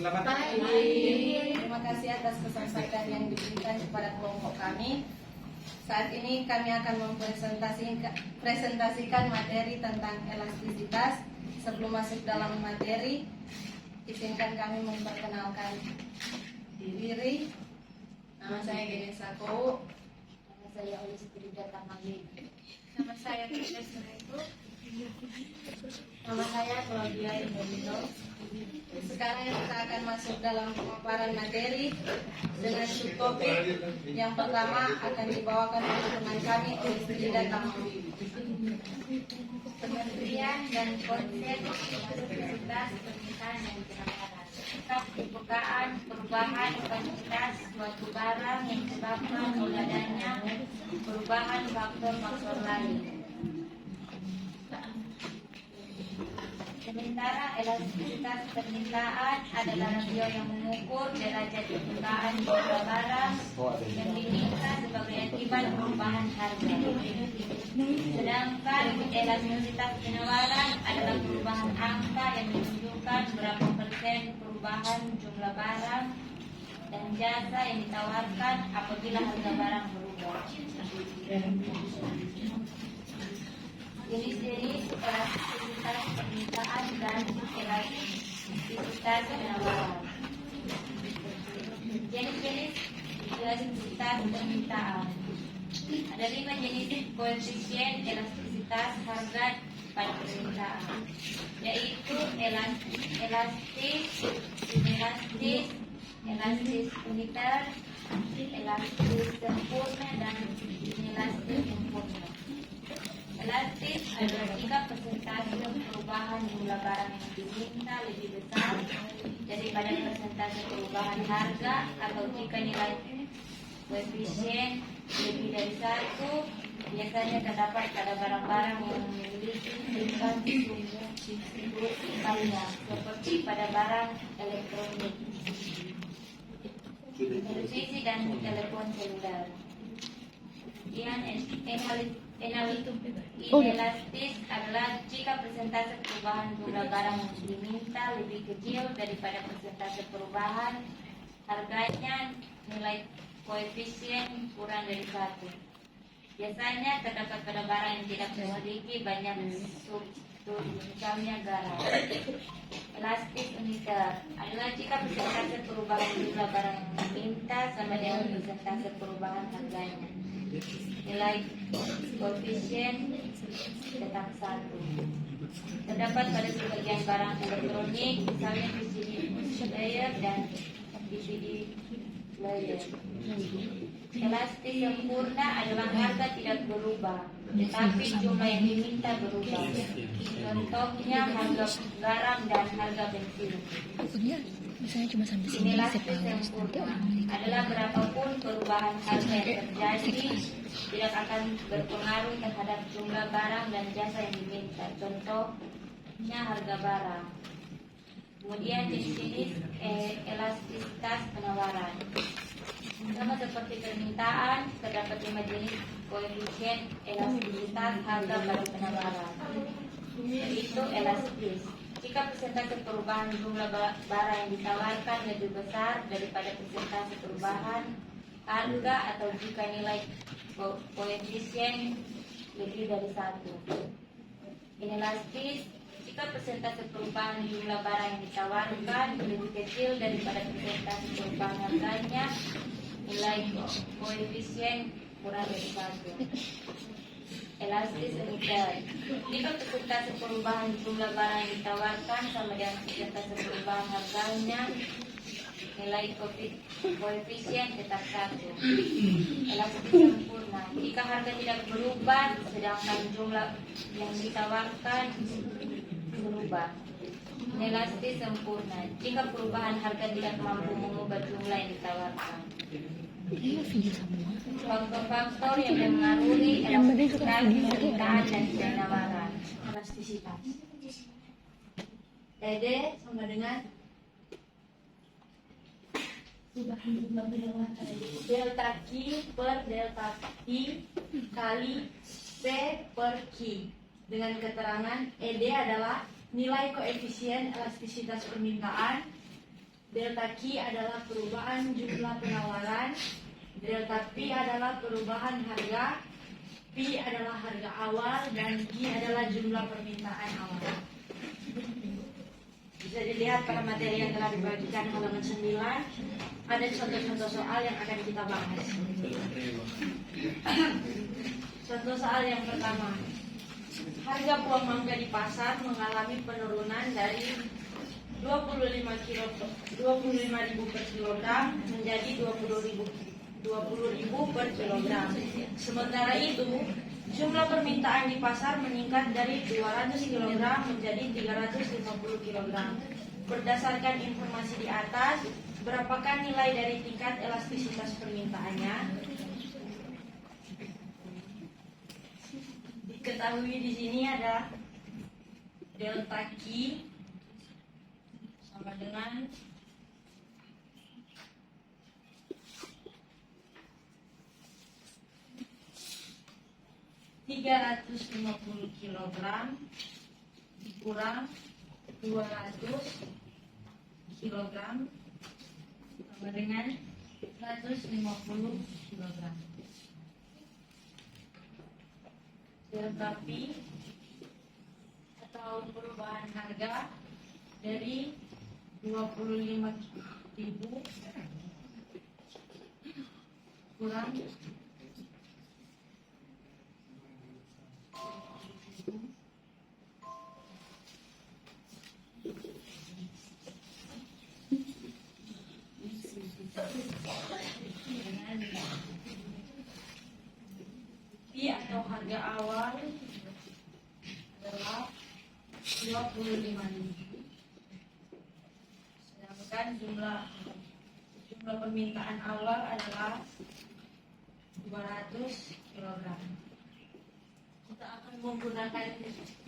Selamat pagi. Terima kasih atas kesempatan yang diberikan kepada kelompok kami. Saat ini kami akan mempresentasikan materi tentang elastisitas. Sebelum masuk dalam materi, izinkan kami memperkenalkan diri. Nama saya Gede Sako. Nama saya Olis Frida Tamagi. Nama saya Frida Sureku. Nama saya Claudia Indolino. Sekarang kita akan masuk dalam pemaparan materi dengan subtopik. Yang pertama akan dibawakan oleh teman kami Olis Frida Tamagi. Pengertian dan konsep elastisitas permintaan dan penawaran. Sikap pembukaan perubahan kuantitas suatu barang yang disebabkan oleh adanya perubahan faktor-faktor lain. Sementara elastisitas permintaan adalah rasio yang mengukur derajat permintaan jumlah barang yang diminta sebagai akibat perubahan harga. Sedangkan elastisitas penawaran adalah perubahan angka yang menunjukkan berapa persen perubahan jumlah barang dan jasa yang ditawarkan apabila harga barang berubah. Jenis-jenis elastisitas permintaan dan elastisitas penawaran. Jenis-jenis elastisitas permintaan. Ada 5 jenis koefisien elastisitas harga pada permintaan, yaitu elastis uniter, elastis sempurna, dan inelastis sempurna. Elastis adalah jika persentase perubahan jumlah barang yang diminta lebih besar daripada persentase perubahan harga, atau jika nilai koefisien lebih dari 1, biasanya terdapat pada barang-barang yang memiliki tingkat distribusi panjang, seperti pada barang elektronik, televisi, dan telepon seluler. Inelastis adalah jika persentase perubahan jumlah barang yang diminta lebih kecil daripada persentase perubahan harganya, nilai koefisien kurang dari 1. Biasanya terdapat pada barang yang tidak memiliki banyak struktur, misalnya garam. Elastis uniter adalah jika persentase perubahan jumlah barang yang diminta sama dengan persentase perubahan harganya. Nilai koefisien tetap 1. Terdapat pada sebagian barang elektronik, misalnya VCD player dan DVD player. Elastis sempurna adalah harga tidak berubah, tetapi jumlah yang diminta berubah. Contohnya harga garam dan harga bensin. Misalnya cuma sampai sini. Inelastis sempurna adalah berapapun perubahan harga yang terjadi tidak akan berpengaruh terhadap jumlah barang dan jasa yang diminta. Contohnya harga barang. Kemudian jenis-jenis elastisitas penawaran. Sama seperti permintaan, terdapat 5 jenis koefisien elastisitas harga pada penawaran, yaitu elastis. Jika persentase perubahan jumlah barang yang ditawarkan lebih besar daripada persentase perubahan harga, atau jika nilai koefisien lebih dari 1. Inelastis jika persentase perubahan jumlah barang yang ditawarkan lebih kecil daripada persentase perubahan harganya, nilai koefisien kurang dari 1. Elastis uniter jika persentase perubahan jumlah barang yang ditawarkan sama dengan persentase perubahan harganya, nilai koefisien tetap 1. Elastis sempurna jika harga tidak berubah sedangkan jumlah yang ditawarkan berubah. Inelastis sempurna jika perubahan harga tidak mampu mengubah jumlah yang ditawarkan. Faktor-faktor yang mempengaruhi elastisitas permintaan dan penawaran. Elastisitas. ED sama dengan delta Q per delta T kali P per Q. Dengan keterangan ED adalah nilai koefisien elastisitas permintaan Delta Q adalah perubahan jumlah penawaran, Delta P adalah perubahan harga, P adalah harga awal, dan Q adalah jumlah permintaan awal. Bisa dilihat pada materi yang telah dibagikan halaman 9, ada contoh-contoh soal yang akan kita bahas. Contoh soal yang pertama, harga buah mangga di pasar mengalami penurunan dari 25.000 per kilogram menjadi 20.000 per kilogram. Sementara itu, jumlah permintaan di pasar meningkat dari 200 kg menjadi 350 kg. Berdasarkan informasi di atas, berapakah nilai dari tingkat elastisitas permintaannya? Diketahui di sini ada delta Q sama dengan $350 kg dikurang 200 kg sama dengan 150 kg. Delta P atau perubahan harga dari 25.000 kurang 25.000 atau harga awal adalah 25.000. Sedangkan jumlah permintaan awal adalah 200 kg. Kita akan menggunakan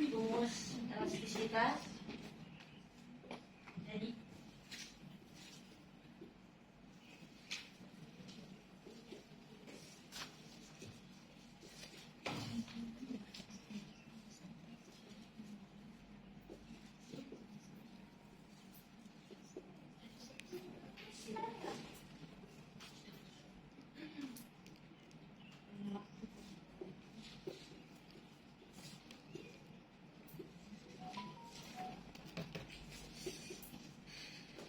rumus elastisitas. Jadi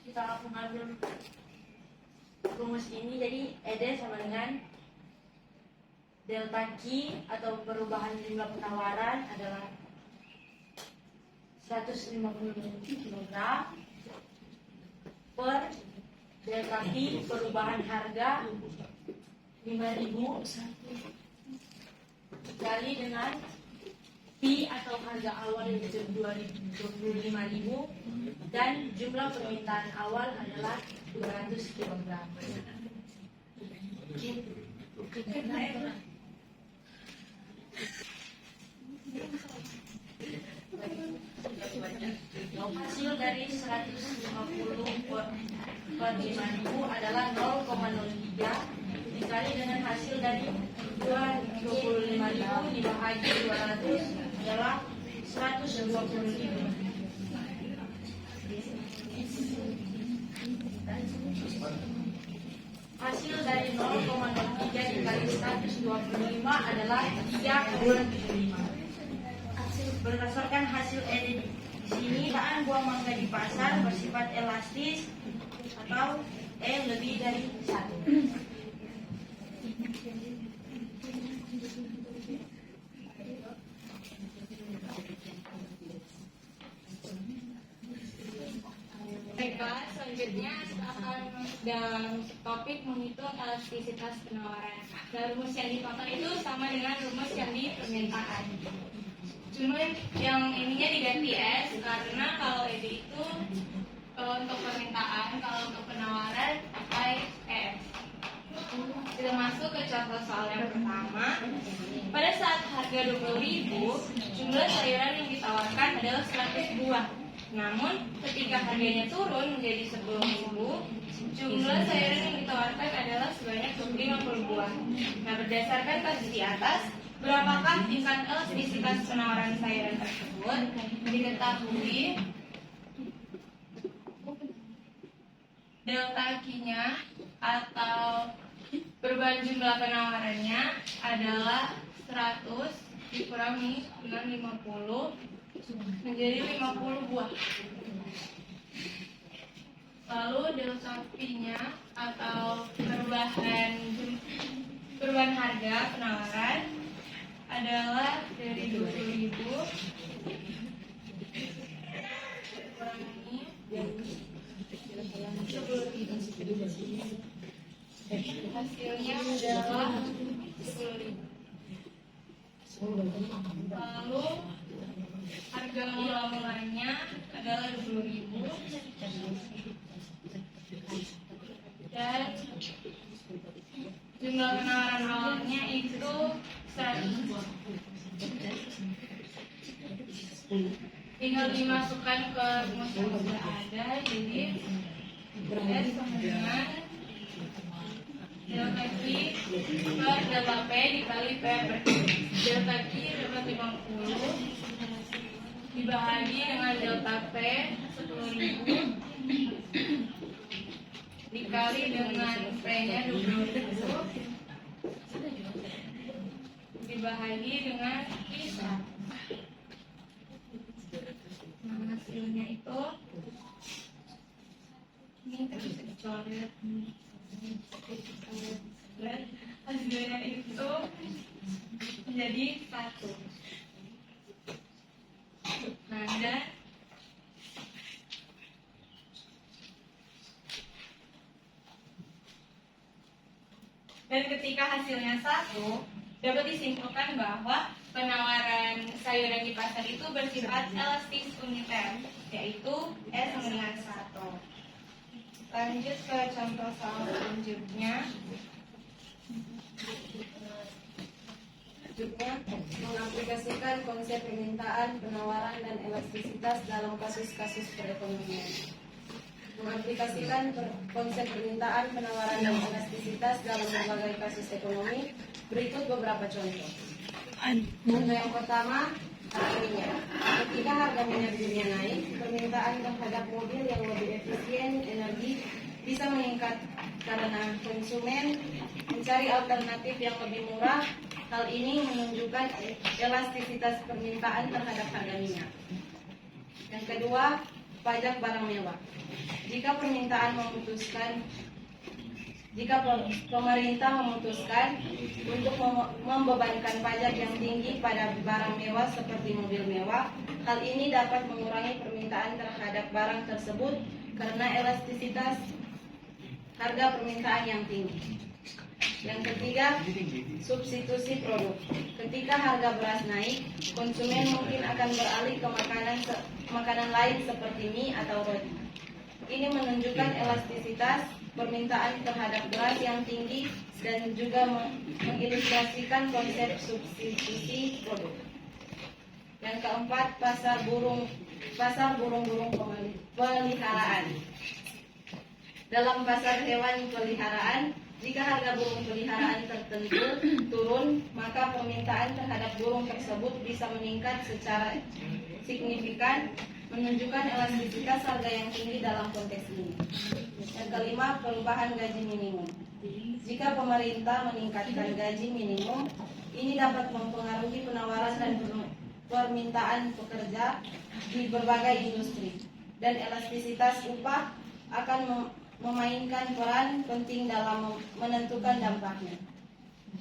kita akan mengambil rumus ini, jadi ED sama dengan delta Q atau perubahan jumlah penawaran adalah 150 kg per delta P perubahan harga 5.000 kali dengan P atau harga awal yaitu 25.000 dan jumlah permintaan awal adalah 200 kg. Hasil dari 150 per 5.000 adalah 0,03 dikali dengan hasil dari 25.000 dibagi 200 adalah 125. Hasil dari 0,03 dikali 125 adalah 3,75. Berdasarkan hasil ED di sini, bahan buah mangga di pasar bersifat elastis atau E lebih dari 1. Baiklah, selanjutnya kita akan dalam topik menghitung elastisitas penawaran. Dan rumus yang dipakai itu sama dengan rumus yang di permintaan. Cuma yang ininya diganti S karena kalau ED itu untuk permintaan, kalau untuk penawaran pakai S. Kita masuk ke contoh soal yang pertama. Pada saat harga 20.000, jumlah sayuran yang ditawarkan adalah 100 buah. Namun ketika harganya turun menjadi 10.000, jumlah sayuran yang ditawarkan adalah sebanyak 50 buah. Nah, berdasarkan kasus di atas, berapakah tingkat elastisitas penawaran sayuran tersebut? Diketahui delta Q-nya atau perubahan jumlah penawarannya adalah 100 dikurangi dengan 50 menjadi 50 buah. Lalu delta P-nya atau perubahan harga penawaran adalah dari 20.000 dikurangi 10.000. Hasilnya adalah 10.000. Lalu harga mula-mulanya adalah 20.000 dan jumlah penawaran awalnya itu 100. Tinggal dimasukkan ke rumus yang sudah ada, jadi S sama dengan delta Q per delta P dikali P per Q. Delta Q dapat 50 dibagi dengan delta P 10.000 dikali dengan P-nya 20.000 dibagi dengan Q. Nah, hasilnya itu ini terus dicoret. Hasilnya itu menjadi 1. Nah, dan ketika hasilnya 1, dapat disimpulkan bahwa penawaran sayuran di pasar itu bersifat elastis uniter, yaitu S sama dengan 1. Lanjut ke contoh soal selanjutnya. Mengaplikasikan konsep permintaan, penawaran, dan elastisitas dalam kasus-kasus perekonomian. Mengaplikasikan konsep permintaan, penawaran, dan elastisitas dalam berbagai kasus ekonomi. Berikut beberapa contoh. Contoh yang pertama, harga minyak. Ketika harga minyak dunia naik, permintaan terhadap mobil yang lebih efisien energi bisa meningkat karena konsumen mencari alternatif yang lebih murah. Hal ini menunjukkan elastisitas permintaan terhadap harga minyak. Yang kedua, pajak barang mewah. Jika pemerintah memutuskan untuk membebankan pajak yang tinggi pada barang mewah seperti mobil mewah, hal ini dapat mengurangi permintaan terhadap barang tersebut karena elastisitas harga permintaan yang tinggi. Yang ketiga, substitusi produk. Ketika harga beras naik, konsumen mungkin akan beralih ke makanan lain seperti mie atau roti. Ini menunjukkan elastisitas permintaan terhadap beras yang tinggi dan juga mengilustrasikan konsep substitusi produk. Yang keempat, pasar burung-burung peliharaan. Dalam pasar hewan peliharaan, jika harga burung peliharaan tertentu turun, maka permintaan terhadap burung tersebut bisa meningkat secara signifikan, menunjukkan elastisitas harga yang tinggi dalam konteks ini. Yang kelima, perubahan gaji minimum. Jika pemerintah meningkatkan gaji minimum, ini dapat mempengaruhi penawaran dan permintaan pekerja di berbagai industri, dan elastisitas upah akan memainkan peran penting dalam menentukan dampaknya.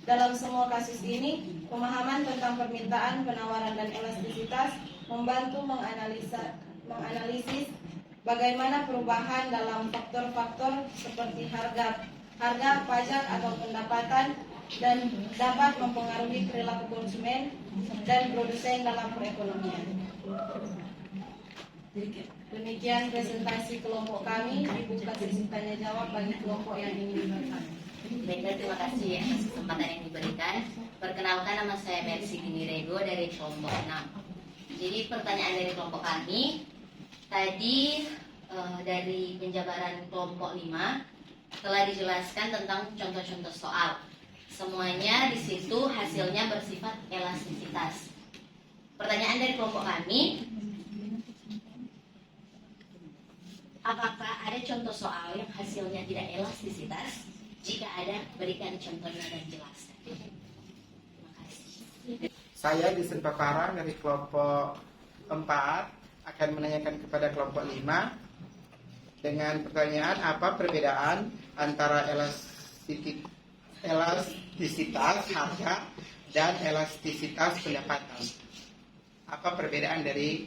Dalam semua kasus ini, pemahaman tentang permintaan, penawaran, dan elastisitas membantu menganalisis bagaimana perubahan dalam faktor-faktor seperti harga, pajak atau pendapatan, dan dapat mempengaruhi perilaku konsumen dan produsen dalam perekonomian. Demikian presentasi kelompok kami. Dibuka sesi tanya jawab bagi kelompok yang ingin bertanya. Baiklah, terima kasih atas kesempatan yang diberikan. Perkenalkan, nama saya Mercy Ginirego dari kelompok 6. Jadi pertanyaan dari kelompok kami tadi dari penjabaran kelompok 5 telah dijelaskan tentang contoh-contoh soal. Semuanya di situ hasilnya bersifat elastisitas. Pertanyaan dari kelompok kami, apakah ada ada contoh soal yang hasilnya tidak elastisitas? Jika ada, berikan contohnya dan jelaskan. Terima kasih. Saya di Paparang dari kelompok 4 akan menanyakan kepada kelompok 5 dengan pertanyaan apa perbedaan antara elastisitas harga dan elastisitas pendapatan. Apa perbedaan dari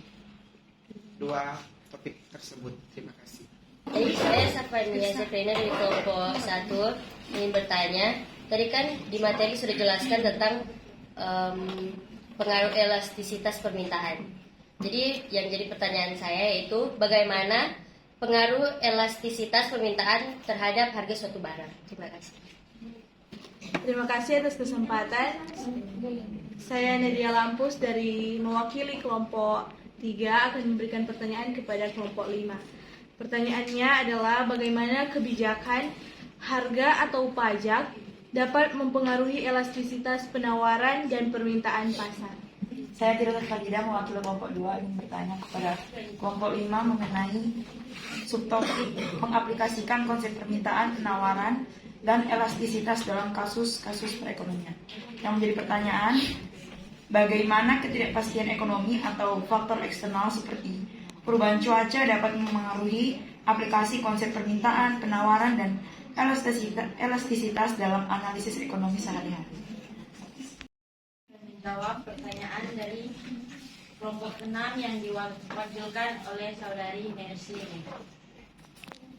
dua topik tersebut? Terima kasih. Jadi saya Safania Zeprina dari kelompok 1 ingin bertanya. Tadi kan di materi sudah jelaskan tentang pengaruh elastisitas permintaan. Jadi yang jadi pertanyaan saya yaitu bagaimana pengaruh elastisitas permintaan terhadap harga suatu barang. Terima kasih. Terima kasih atas kesempatan. Saya Nadia Lampus dari mewakili kelompok 3 akan memberikan pertanyaan kepada kelompok 5. Pertanyaannya adalah bagaimana kebijakan harga atau pajak dapat mempengaruhi elastisitas penawaran dan permintaan pasar. Saya Tirta Fajida mewakili kelompok 2 ingin bertanya kepada kelompok 5 mengenai subtopik mengaplikasikan konsep permintaan, penawaran, dan elastisitas dalam kasus-kasus perekonomian. Yang menjadi pertanyaan, bagaimana ketidakpastian ekonomi atau faktor eksternal seperti perubahan cuaca dapat mempengaruhi aplikasi konsep permintaan, penawaran, dan elastisitas dalam analisis ekonomi sehari-hari. Menjawab pertanyaan dari kelompok 6 yang diwakilkan oleh saudari Mercy.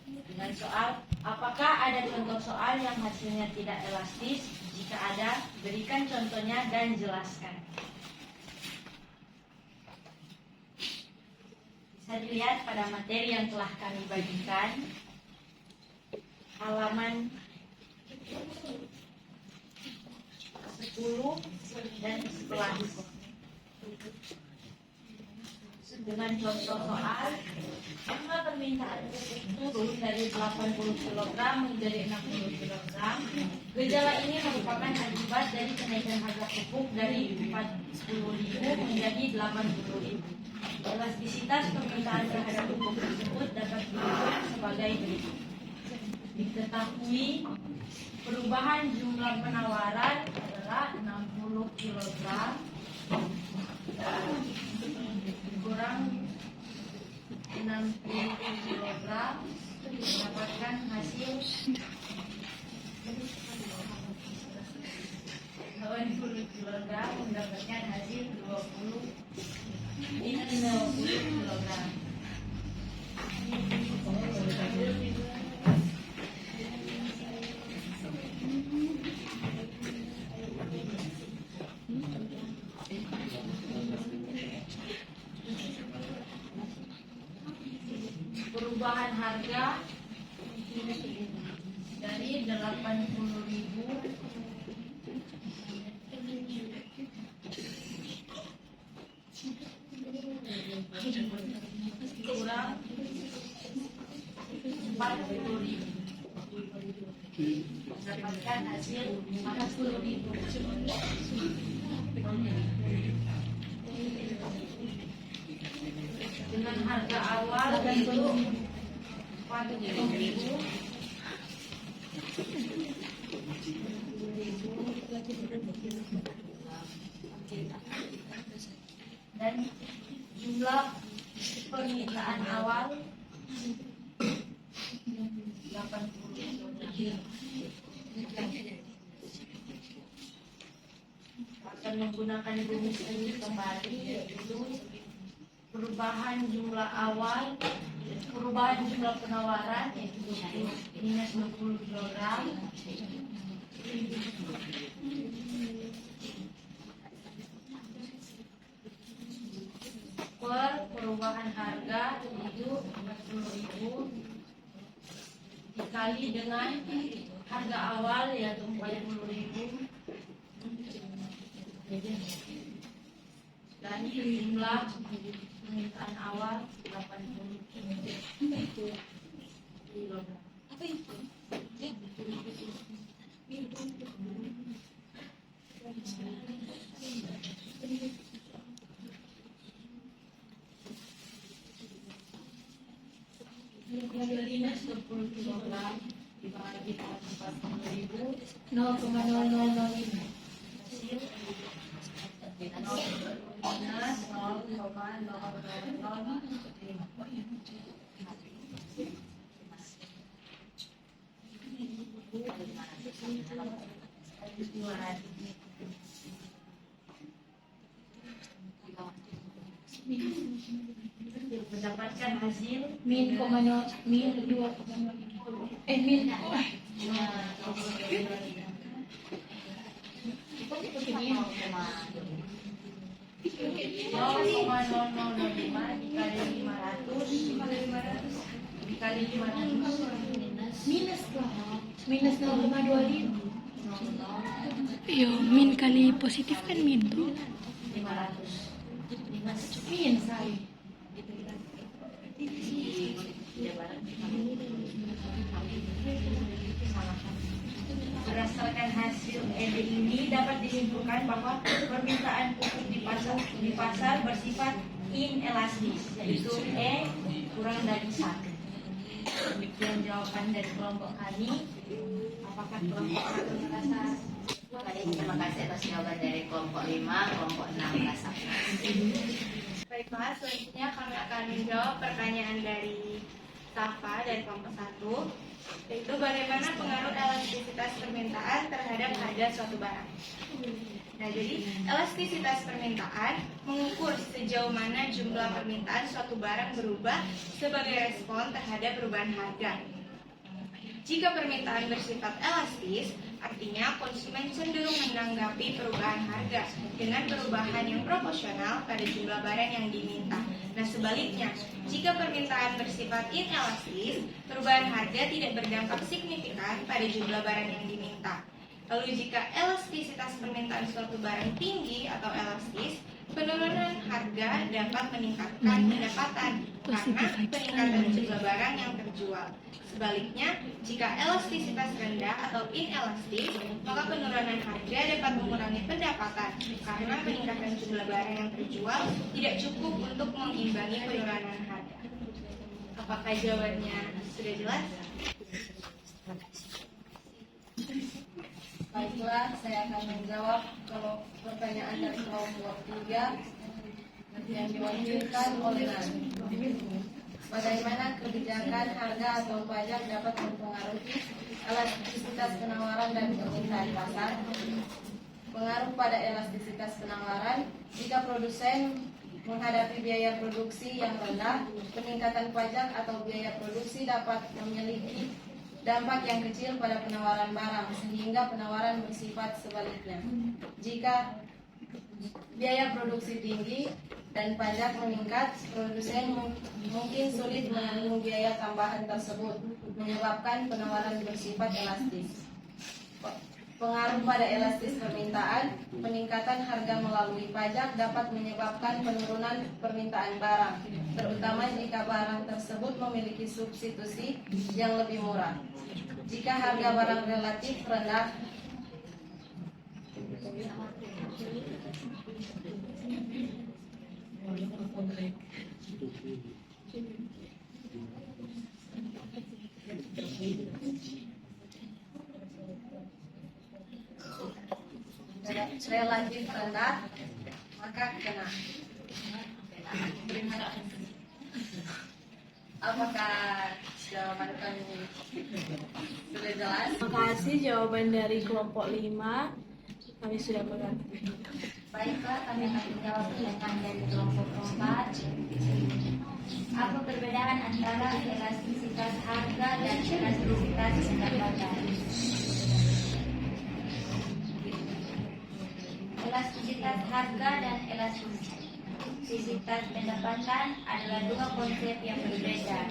Dengan soal, apakah ada contoh soal yang hasilnya tidak elastis? Jika ada, berikan contohnya dan jelaskan. Bisa dilihat pada materi yang telah kami bagikan, halaman 10 dan 11. Dengan contoh soal, jumlah permintaan turun dari 80 kg menjadi 60 kg. Gejala ini merupakan akibat dari kenaikan harga pupuk dari 40.000 menjadi 80.000. Elastisitas permintaan terhadap pupuk tersebut dapat diukur sebagai berikut. Diketahui perubahan jumlah penawaran adalah 60 kg kurang 60 kg mendapatkan hasil 20 kg mendapatkan hasil 20 kg. Perubahan harga dari 80.000 kurang 40.000 mendapatkan hasil 50.000. Dengan harga awal itu 40.000 dan jumlah permintaan awal 80.000. Akan menggunakan rumus ini kembali, yaitu perubahan jumlah awal, perubahan jumlah penawaran yaitu minus 20 kg per perubahan harga yaitu 40.000 dikali dengan harga awal yaitu 40.000 dan jumlah permintaan awal 80 kg. minus 20 kilogram dibagi 40.000 0,0005. minus 0,0005. Mendapatkan hasil Min 2. Min. dikali 500 Minus lah. Minus 0,25. Yo, min kali positif kan min tuh. 500 Min saya. Berdasarkan hasil ED ini dapat disimpulkan bahwa permintaan pupuk di pasar bersifat inelastis, yaitu E kurang dari 1. Demikian jawaban dari kelompok kami. Apakah kelompok 1 merasa? Baik, terima kasih atas jawaban dari kelompok 5, kelompok 6 merasa. Baiklah, selanjutnya kami akan menjawab pertanyaan dari Safa dari kelompok 1, yaitu bagaimana pengaruh elastisitas permintaan terhadap harga suatu barang. Nah, jadi elastisitas permintaan mengukur sejauh mana jumlah permintaan suatu barang berubah sebagai respon terhadap perubahan harga. Jika permintaan bersifat elastis, artinya konsumen cenderung menanggapi perubahan harga dengan perubahan yang proporsional pada jumlah barang yang diminta. Nah, sebaliknya, jika permintaan bersifat inelastis, perubahan harga tidak berdampak signifikan pada jumlah barang yang diminta. Lalu jika elastisitas permintaan suatu barang tinggi atau elastis, penurunan harga dapat meningkatkan pendapatan karena peningkatan jumlah barang yang terjual. Sebaliknya, jika elastisitas rendah atau inelastis, maka penurunan harga dapat mengurangi pendapatan karena peningkatan jumlah barang yang terjual tidak cukup untuk mengimbangi penurunan harga. Apakah jawabannya sudah jelas? Baiklah, saya akan menjawab kalau pertanyaan dari kelompok 3 yang diwakilkan oleh Nani. Bagaimana kebijakan harga atau pajak dapat mempengaruhi elastisitas penawaran dan permintaan pasar? Pengaruh pada elastisitas penawaran, jika produsen menghadapi biaya produksi yang rendah, peningkatan pajak atau biaya produksi dapat memiliki dampak yang kecil pada penawaran barang, sehingga penawaran bersifat sebaliknya. Jika biaya produksi tinggi dan pajak meningkat, produsen mungkin sulit menanggung biaya tambahan tersebut, menyebabkan penawaran bersifat elastis. Pengaruh pada elastis permintaan, peningkatan harga melalui pajak dapat menyebabkan penurunan permintaan barang, terutama jika barang tersebut memiliki substitusi yang lebih murah. Jika harga barang relatif rendah, maka kena. Apakah jawaban kami sudah jelas? Terima kasih jawaban dari kelompok 5. Kami sudah mengerti. Baiklah, kami akan menjawab pertanyaan dari kelompok 4. Apa perbedaan antara elastisitas harga dan elastisitas pendapatan? Elastisitas harga dan elastisitas pendapatan adalah dua konsep yang berbeda.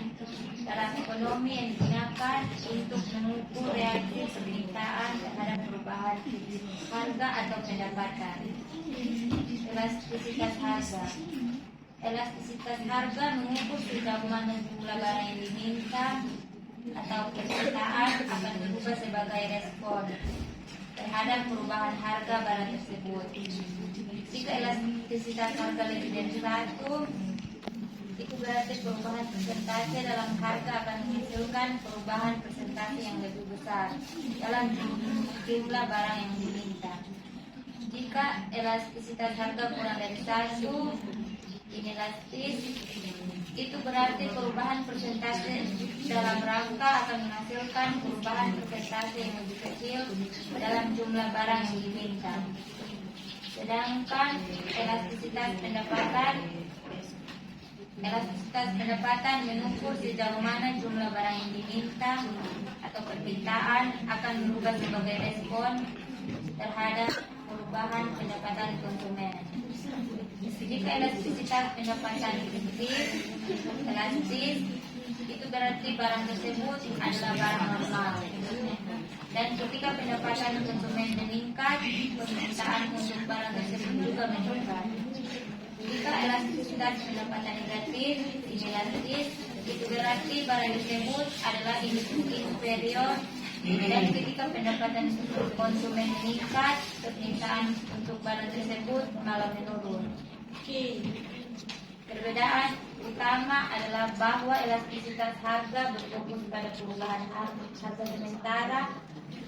Dalam ekonomi yang digunakan untuk mengukur reaksi permintaan terhadap perubahan harga atau pendapatan. Elastisitas harga. Elastisitas harga mengukur sejauh mana jumlah barang yang diminta atau permintaan akan berubah sebagai respon terhadap perubahan harga barang tersebut. Jika elastisitas harga lebih dari 1, itu berarti perubahan persentase dalam harga akan menghasilkan perubahan persentase yang lebih besar dalam jumlah barang yang diminta. Jika elastisitas harga kurang dari 1, inelastis, itu berarti perubahan persentase dalam rangka akan menghasilkan perubahan persentase yang lebih kecil dalam jumlah barang yang diminta. Sedangkan elastisitas pendapatan mengukur sejauh mana jumlah barang yang diminta atau permintaan akan berubah sebagai respon terhadap perubahan pendapatan konsumen. Jika elastisitas pendapatan elastis, itu berarti barang tersebut adalah barang normal. Dan ketika pendapatan konsumen meningkat, permintaan untuk barang tersebut juga meningkat. Jika elastisitas pendapatan negatif, inelastis, itu berarti barang tersebut adalah inferior. Dan ketika pendapatan konsumen meningkat, permintaan untuk barang tersebut malah menurun. Perbedaan utama adalah bahwa elastisitas harga berfokus pada perubahan harga sementara,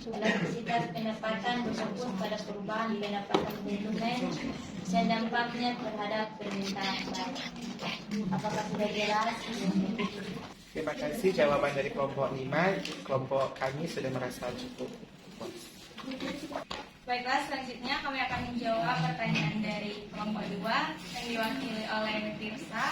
elastisitas pendapatan berfokus pada perubahan pendapatan konsumen dan dampaknya terhadap permintaan barang. Apakah sudah jelas? Terima kasih jawaban dari kelompok 5. Kelompok kami sudah merasa cukup puas. Baiklah, selanjutnya kami akan menjawab pertanyaan dari kelompok 2 yang diwakili oleh Tirsa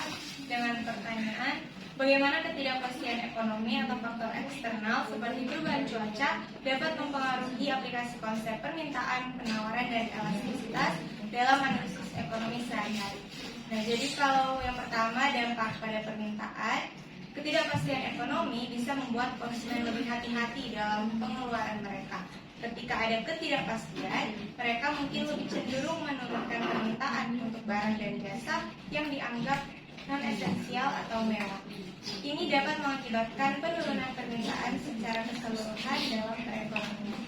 dengan pertanyaan bagaimana ketidakpastian ekonomi atau faktor eksternal seperti perubahan cuaca dapat mempengaruhi aplikasi konsep permintaan, penawaran, dan elastisitas dalam analisis ekonomi sehari-hari. Nah, jadi kalau yang pertama dampak pada permintaan, ketidakpastian ekonomi bisa membuat konsumen lebih hati-hati dalam pengeluaran mereka. Ketika ada ketidakpastian, mereka mungkin lebih cenderung menurunkan permintaan untuk barang dan jasa yang dianggap non-esensial atau mewah. Ini dapat mengakibatkan penurunan permintaan secara keseluruhan dalam perekonomian.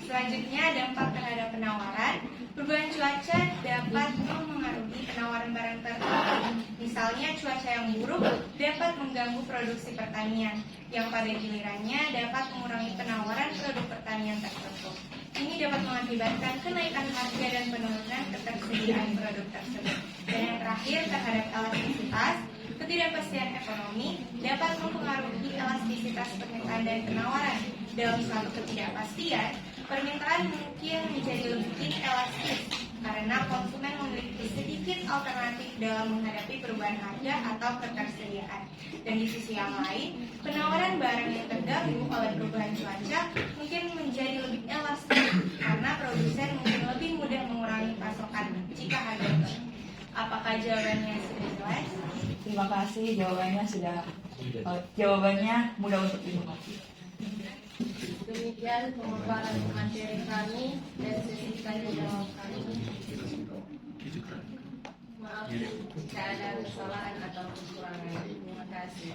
Selanjutnya, dampak terhadap penawaran. Perubahan cuaca dapat mempengaruhi penawaran barang tertentu. Misalnya, cuaca yang buruk dapat mengganggu produksi pertanian, yang pada gilirannya dapat mengurangi penawaran produk pertanian tertentu. Ini dapat mengakibatkan kenaikan harga dan penurunan ketersediaan produk tersebut. Dan yang terakhir, terhadap elastisitas, ketidakpastian ekonomi dapat mempengaruhi elastisitas permintaan dan penawaran. Dalam suatu ketidakpastian, permintaan mungkin menjadi lebih elastis karena konsumen memiliki sedikit alternatif dalam menghadapi perubahan harga atau ketersediaan. Dan di sisi yang lain, penawaran barang yang terganggu oleh perubahan cuaca mungkin menjadi lebih elastis karena produsen mungkin lebih mudah mengurangi pasokan jika harga turun. Apakah jawabannya sudah jelas? Terima kasih, jawabannya mudah untuk dipahami. Demikian pemaparan materi kami dan sesi tanya jawab kami. Maaf jika ada kesalahan atau kekurangan. Terima kasih.